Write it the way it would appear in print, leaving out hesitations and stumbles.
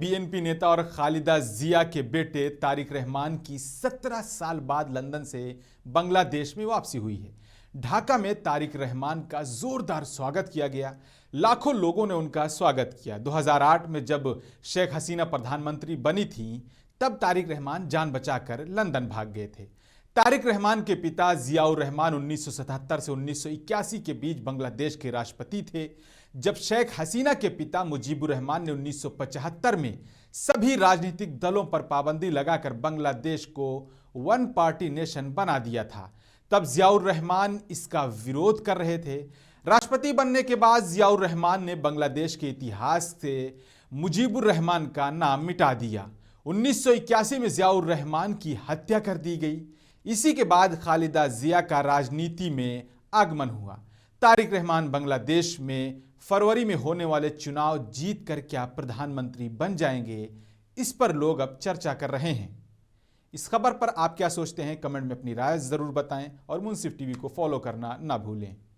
BNP नेता और खालिदा जिया के बेटे तारिक रहमान की 17 साल बाद लंदन से बांग्लादेश में वापसी हुई है। ढाका में तारिक रहमान का जोरदार स्वागत किया गया। लाखों लोगों ने उनका स्वागत किया। 2008 में जब शेख हसीना प्रधानमंत्री बनी थी, तब तारिक रहमान जान बचाकर लंदन भाग गए थे। तारिक रहमान के पिता जियाउर रहमान 1977 से 1981 के बीच बांग्लादेश के राष्ट्रपति थे, जब शेख हसीना के पिता मुजीबुर रहमान ने 1975 में सभी राजनीतिक दलों पर पाबंदी लगाकर बांग्लादेश को वन पार्टी नेशन बना दिया था। तब जियाउर रहमान इसका विरोध कर रहे थे। राष्ट्रपति बनने के बाद जियाउर रहमान ने बांग्लादेश के इतिहास से मुजीबुर रहमान का नाम मिटा दिया। 1981 में जियाउर रहमान की हत्या कर दी गई। इसी के बाद खालिदा जिया का राजनीति में आगमन हुआ। तारिक रहमान बांग्लादेश में फरवरी में होने वाले चुनाव जीत कर क्या प्रधानमंत्री बन जाएंगे, इस पर लोग अब चर्चा कर रहे हैं। इस खबर पर आप क्या सोचते हैं, कमेंट में अपनी राय जरूर बताएं और मुंसिफ टीवी को फॉलो करना ना भूलें।